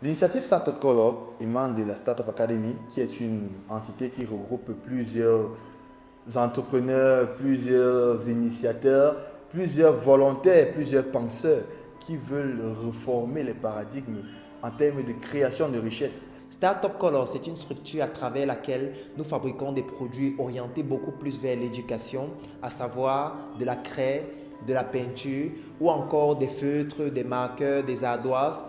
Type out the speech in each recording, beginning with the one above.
L'initiative Startup Color émane de la Startup Academy, qui est une entité qui regroupe plusieurs entrepreneurs, plusieurs initiateurs, plusieurs volontaires, plusieurs penseurs qui veulent reformer les paradigmes en termes de création de richesses. Startup Color, c'est une structure à travers laquelle nous fabriquons des produits orientés beaucoup plus vers l'éducation, à savoir de la craie, de la peinture ou encore des feutres, des marqueurs, des ardoises,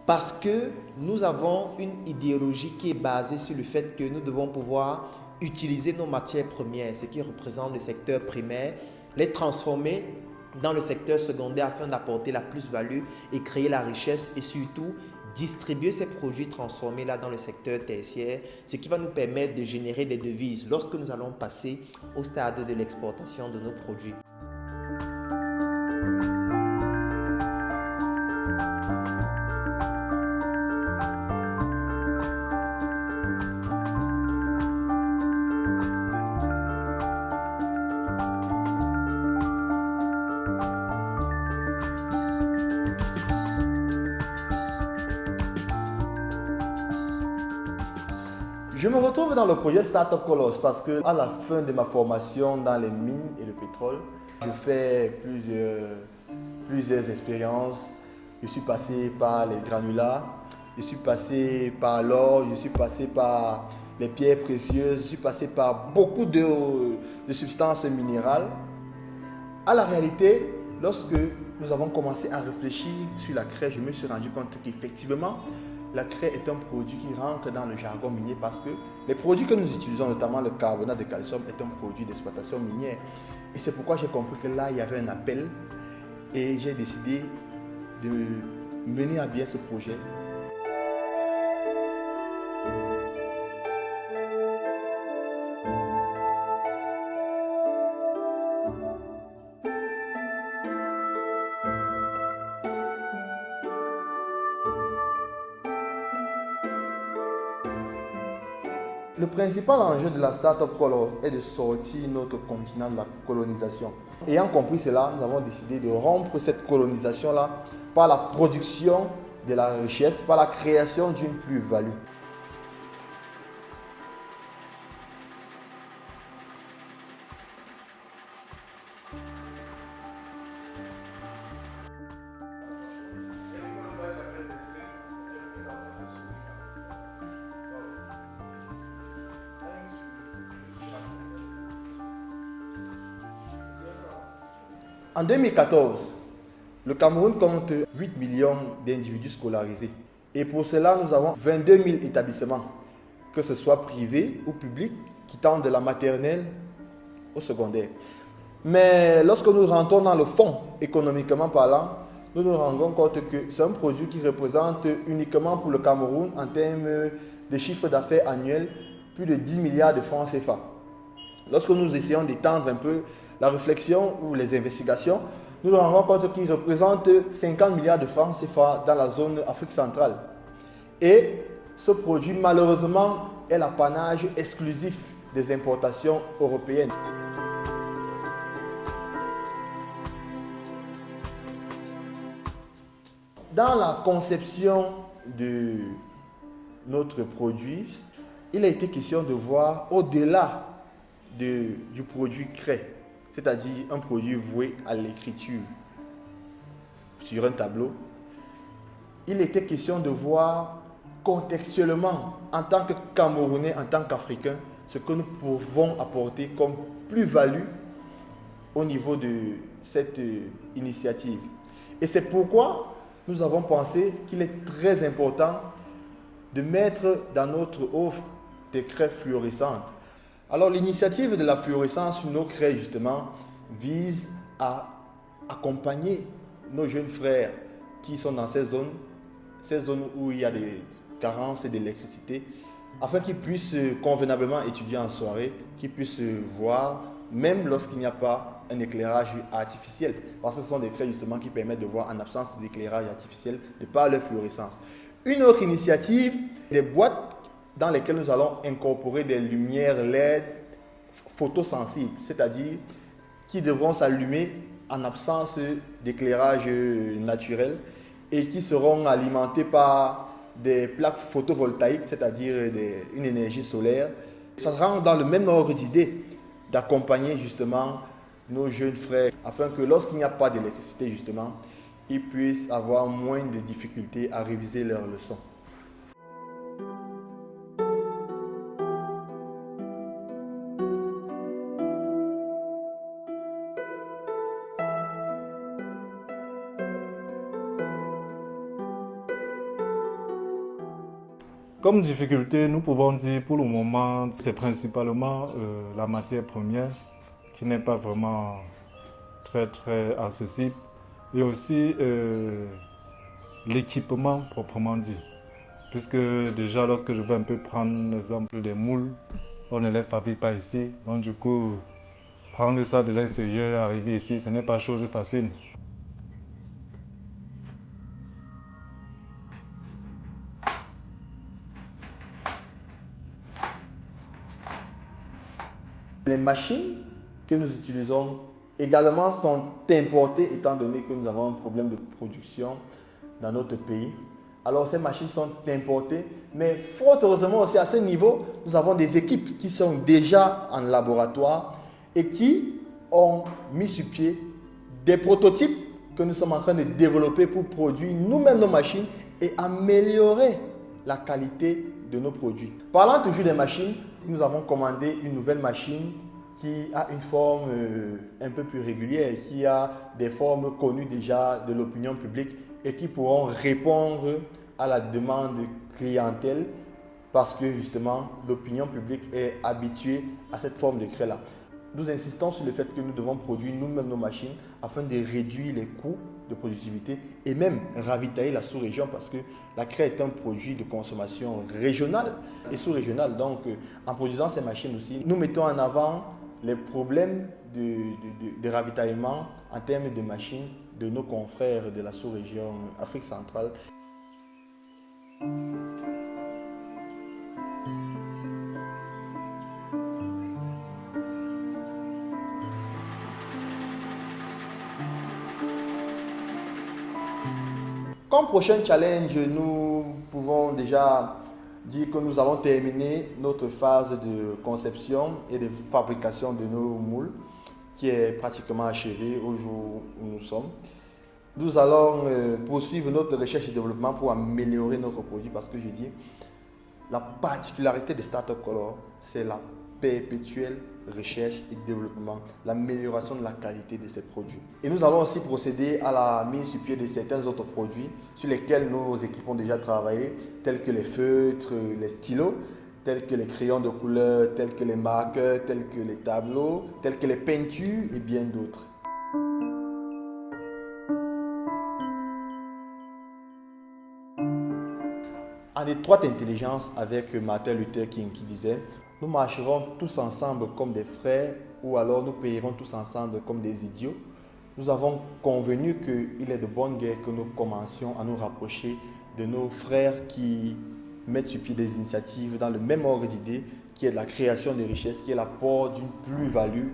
parce que nous avons une idéologie qui est basée sur le fait que nous devons pouvoir utiliser nos matières premières, ce qui représente le secteur primaire, les transformer dans le secteur secondaire afin d'apporter la plus-value et créer la richesse et surtout distribuer ces produits transformés là dans le secteur tertiaire, ce qui va nous permettre de générer des devises lorsque nous allons passer au stade de l'exportation de nos produits. Je me retrouve dans le projet Startup Colors parce que à la fin de ma formation dans les mines et le pétrole, je fais plusieurs expériences. Je suis passé par les granulats, je suis passé par l'or, je suis passé par les pierres précieuses, je suis passé par beaucoup de substances minérales. À la réalité, lorsque nous avons commencé à réfléchir sur la craie, je me suis rendu compte qu'effectivement, la craie est un produit qui rentre dans le jargon minier parce que les produits que nous utilisons, notamment le carbonate de calcium, est un produit d'exploitation minière. Et c'est pourquoi j'ai compris que là, il y avait un appel et j'ai décidé de mener à bien ce projet. Le principal enjeu de la Startup Color est de sortir notre continent de la colonisation. Ayant compris cela, nous avons décidé de rompre cette colonisation-là par la production de la richesse, par la création d'une plus-value. En 2014, le Cameroun compte 8 millions d'individus scolarisés. Et pour cela, nous avons 22 000 établissements, que ce soit privés ou publics, qui tendent de la maternelle au secondaire. Mais lorsque nous rentrons dans le fond, économiquement parlant, nous nous rendons compte que c'est un produit qui représente uniquement pour le Cameroun, en termes de chiffre d'affaires annuel, plus de 10 milliards de francs CFA. Lorsque nous essayons d'étendre un peu la réflexion ou les investigations, nous nous rendons compte qu'il représente 50 milliards de francs CFA dans la zone Afrique centrale. Et ce produit, malheureusement, est l'apanage exclusif des importations européennes. Dans la conception de notre produit, il a été question de voir au-delà du produit craie, c'est-à-dire un produit voué à l'écriture sur un tableau. Il était question de voir contextuellement, en tant que Camerounais, en tant qu'Africains, ce que nous pouvons apporter comme plus-value au niveau de cette initiative. Et c'est pourquoi nous avons pensé qu'il est très important de mettre dans notre offre des craies fluorescentes. Alors l'initiative de la fluorescence sur nos craies justement vise à accompagner nos jeunes frères qui sont dans ces zones où il y a des carences d'électricité, afin qu'ils puissent convenablement étudier en soirée, qu'ils puissent voir même lorsqu'il n'y a pas un éclairage artificiel, parce que ce sont des craies justement qui permettent de voir en absence d'éclairage artificiel de par leur fluorescence. Une autre initiative, des boîtes dans lesquelles nous allons incorporer des lumières LED photosensibles, c'est-à-dire qui devront s'allumer en absence d'éclairage naturel et qui seront alimentées par des plaques photovoltaïques, c'est-à-dire une énergie solaire. Ça rentre dans le même ordre d'idée d'accompagner justement nos jeunes frères afin que lorsqu'il n'y a pas d'électricité justement, ils puissent avoir moins de difficultés à réviser leurs leçons. Comme difficulté, nous pouvons dire pour le moment, c'est principalement la matière première qui n'est pas vraiment très accessible et aussi l'équipement proprement dit. Puisque déjà lorsque je vais un peu prendre l'exemple des moules, on ne les fabrique pas ici. Donc du coup, prendre ça de l'extérieur, arriver ici, ce n'est pas chose facile. Les machines que nous utilisons également sont importées étant donné que nous avons un problème de production dans notre pays. Alors ces machines sont importées, mais fort heureusement aussi à ce niveau, nous avons des équipes qui sont déjà en laboratoire et qui ont mis sur pied des prototypes que nous sommes en train de développer pour produire nous-mêmes nos machines et améliorer la qualité de nos produits. Parlant toujours des machines, nous avons commandé une nouvelle machine qui a une forme un peu plus régulière, qui a des formes connues déjà de l'opinion publique et qui pourront répondre à la demande clientèle parce que justement l'opinion publique est habituée à cette forme de craie-là. Nous insistons sur le fait que nous devons produire nous-mêmes nos machines afin de réduire les coûts de productivité et même ravitailler la sous-région parce que la craie est un produit de consommation régionale et sous-régionale. Donc, en produisant ces machines aussi, nous mettons en avant les problèmes de ravitaillement en termes de machines de nos confrères de la sous-région Afrique centrale. Comme prochain challenge, nous pouvons déjà dire que nous avons terminé notre phase de conception et de fabrication de nos moules qui est pratiquement achevée au jour où nous sommes. Nous allons poursuivre notre recherche et développement pour améliorer notre produit parce que je dis, la particularité de Startup Color, c'est la perpétuelle recherche et développement, l'amélioration de la qualité de ces produits. Et nous allons aussi procéder à la mise sur pied de certains autres produits sur lesquels nos équipes ont déjà travaillé, tels que les feutres, les stylos, tels que les crayons de couleur, tels que les marqueurs, tels que les tableaux, tels que les peintures et bien d'autres. En étroite intelligence avec Martin Luther King qui disait « Nous marcherons tous ensemble comme des frères ou alors nous périrons tous ensemble comme des idiots ». Nous avons convenu qu'il est de bonne guerre que nous commencions à nous rapprocher de nos frères qui mettent sur pied des initiatives dans le même ordre d'idées qui est de la création de richesses, qui est l'apport d'une plus-value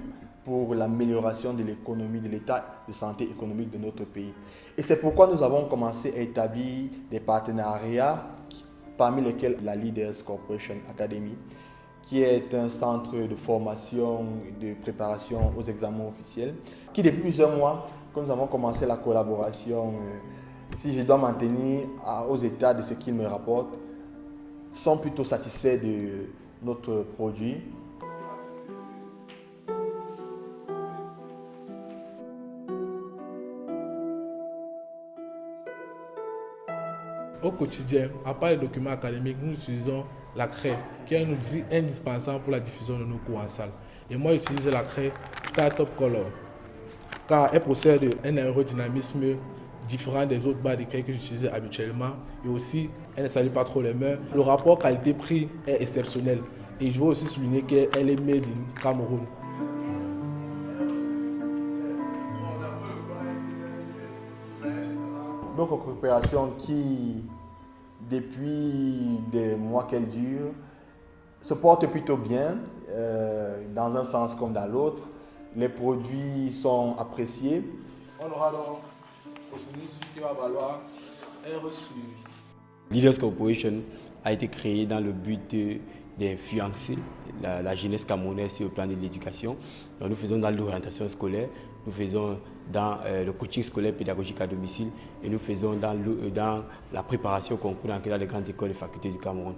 pour l'amélioration de l'économie, de l'état de santé économique de notre pays. Et c'est pourquoi nous avons commencé à établir des partenariats parmi lesquels la Leaders Corporation Academy, qui est un centre de formation et de préparation aux examens officiels, qui depuis plusieurs mois que nous avons commencé la collaboration, si je dois m'en tenir aux états de ce qu'ils me rapportent, sont plutôt satisfaits de notre produit. Au quotidien, à part les documents académiques, nous utilisons la craie, qui est un outil indispensable pour la diffusion de nos cours en salle. Et moi, j'utilise la craie Startup Color, car elle possède un aérodynamisme différent des autres barres de craie que j'utilise habituellement. Et aussi, elle ne salit pas trop les mains. Le rapport qualité-prix est exceptionnel. Et je veux aussi souligner qu'elle est made in Cameroun. Notre coopération qui, depuis des mois qu'elle dure, se porte plutôt bien, dans un sens comme dans l'autre. Les produits sont appréciés. On aura donc au qui va valoir un reçu Leaders Corporation a été créé dans le but d'influencer la jeunesse camerounaise sur le plan de l'éducation. Donc, nous faisons dans l'orientation scolaire, nous faisons dans le coaching scolaire pédagogique à domicile et nous faisons dans la préparation au concours dans le cadre des grandes écoles et facultés du Cameroun.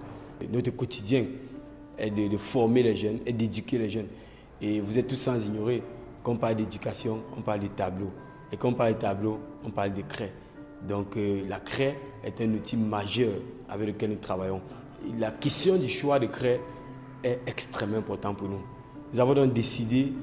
Notre quotidien est de former les jeunes et d'éduquer les jeunes. Et vous êtes tous sans ignorer, quand on parle d'éducation, on parle de tableaux. Et quand on parle de tableaux, on parle de craie. Donc la craie est un outil majeur avec lequel nous travaillons. Et la question du choix de craie est extrêmement importante pour nous. Nous avons donc décidé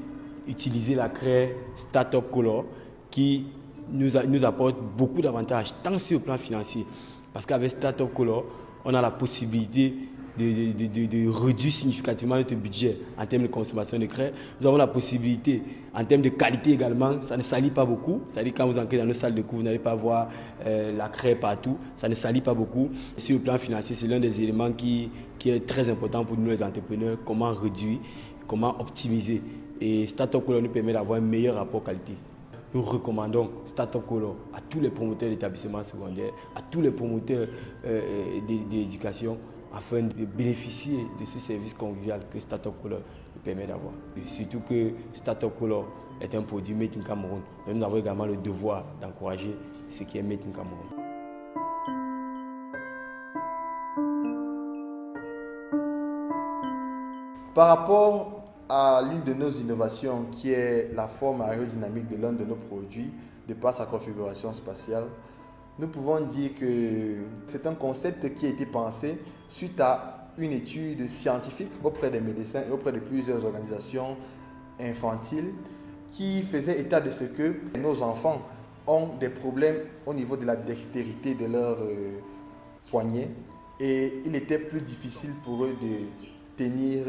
d'utiliser la craie Startup Color qui nous apporte beaucoup d'avantages, tant sur le plan financier. Parce qu'avec Startup Color, on a la possibilité de réduire significativement notre budget en termes de consommation de craie. Nous avons la possibilité, en termes de qualité également, ça ne salit pas beaucoup. C'est-à-dire quand vous entrez dans nos salles de cours, vous n'allez pas voir la craie partout. Ça ne salit pas beaucoup. Sur le plan financier, c'est l'un des éléments qui est très important pour nous les entrepreneurs. Comment réduire, comment optimiser. Et Startup Color nous permet d'avoir un meilleur rapport qualité. Nous recommandons Startup Color à tous les promoteurs d'établissements secondaires, à tous les promoteurs d'éducation, afin de bénéficier de ce service convivial que Startup Color nous permet d'avoir. Surtout que Startup Color est un produit Made in Cameroun. Nous avons également le devoir d'encourager ce qui est Made in Cameroun. Par rapport à l'une de nos innovations qui est la forme aérodynamique de l'un de nos produits, de par sa configuration spatiale, nous pouvons dire que c'est un concept qui a été pensé suite à une étude scientifique auprès des médecins et auprès de plusieurs organisations infantiles qui faisait état de ce que nos enfants ont des problèmes au niveau de la dextérité de leurs poignets et il était plus difficile pour eux de tenir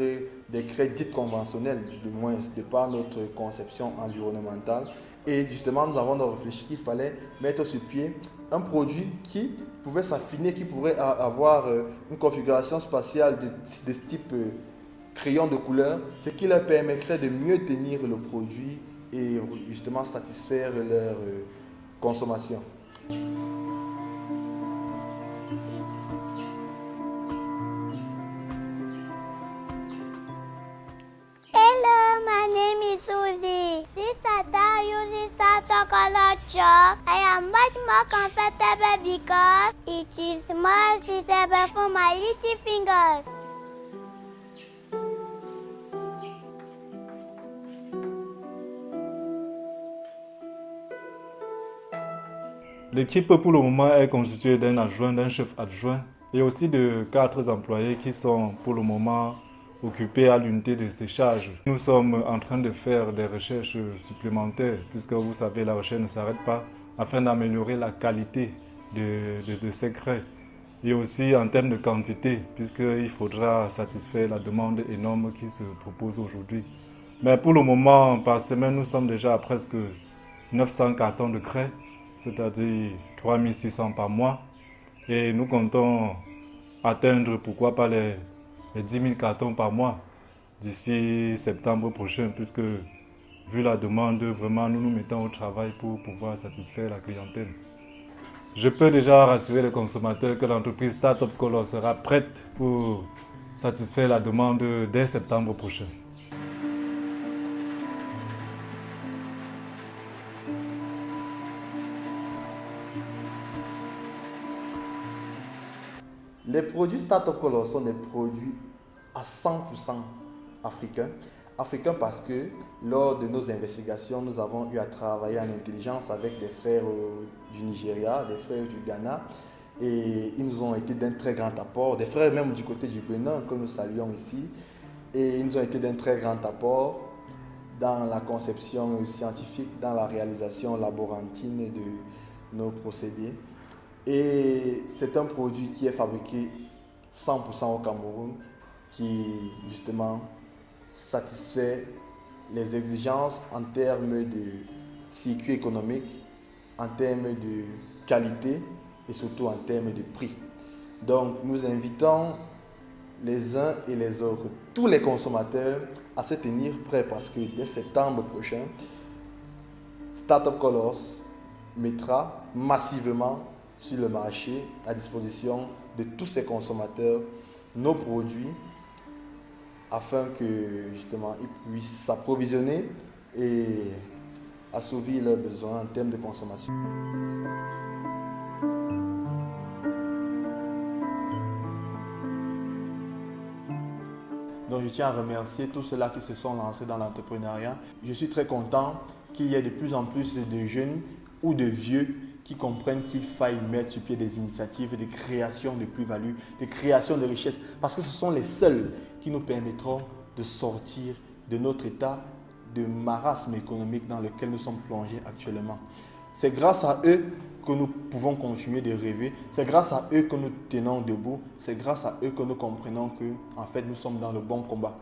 des craies dites conventionnelles, du moins de par notre conception environnementale. Et justement, nous avons réfléchi qu'il fallait mettre sur pied un produit qui pouvait s'affiner, qui pourrait avoir une configuration spatiale de ce type crayon de couleur, ce qui leur permettrait de mieux tenir le produit et justement satisfaire leur consommation. My name is Suzy. This Saturday using Startup Color chalk. I am much more comfortable because it is more suitable for my little fingers. L'équipe pour le moment est constituée d'un adjoint, d'un chef adjoint et aussi de 4 employés qui sont pour le moment occupés à l'unité de séchage. Nous sommes en train de faire des recherches supplémentaires puisque vous savez la recherche ne s'arrête pas afin d'améliorer la qualité de ces craies et aussi en termes de quantité puisqu'il faudra satisfaire la demande énorme qui se propose aujourd'hui. Mais pour le moment, par semaine, nous sommes déjà à presque 900 cartons de craie, c'est-à-dire 3600 par mois et nous comptons atteindre pourquoi pas les 10 000 cartons par mois d'ici septembre prochain, puisque vu la demande, vraiment nous nous mettons au travail pour pouvoir satisfaire la clientèle. Je peux déjà rassurer les consommateurs que l'entreprise Startup Color sera prête pour satisfaire la demande dès septembre prochain. Les produits Startup Color sont des produits à 100% africains. Africains parce que lors de nos investigations, nous avons eu à travailler en intelligence avec des frères du Nigeria, des frères du Ghana et ils nous ont été d'un très grand apport, des frères même du côté du Bénin que nous saluons ici et ils nous ont été d'un très grand apport dans la conception scientifique, dans la réalisation laborantine de nos procédés. Et c'est un produit qui est fabriqué 100% au Cameroun, qui justement satisfait les exigences en termes de circuit économique, en termes de qualité et surtout en termes de prix. Donc nous invitons les uns et les autres, tous les consommateurs, à se tenir prêts parce que dès septembre prochain, Startup Colors mettra massivement sur le marché à disposition de tous ces consommateurs nos produits afin que justement ils puissent s'approvisionner et assouvir leurs besoins en termes de consommation. Donc je tiens à remercier tous ceux-là qui se sont lancés dans l'entrepreneuriat. Je suis très content qu'il y ait de plus en plus de jeunes ou de vieux qui comprennent qu'il faille mettre sur pied des initiatives de création de plus-value, de création de richesse, parce que ce sont les seuls qui nous permettront de sortir de notre état de marasme économique dans lequel nous sommes plongés actuellement. C'est grâce à eux que nous pouvons continuer de rêver. C'est grâce à eux que nous tenons debout. C'est grâce à eux que nous comprenons que, en fait, nous sommes dans le bon combat.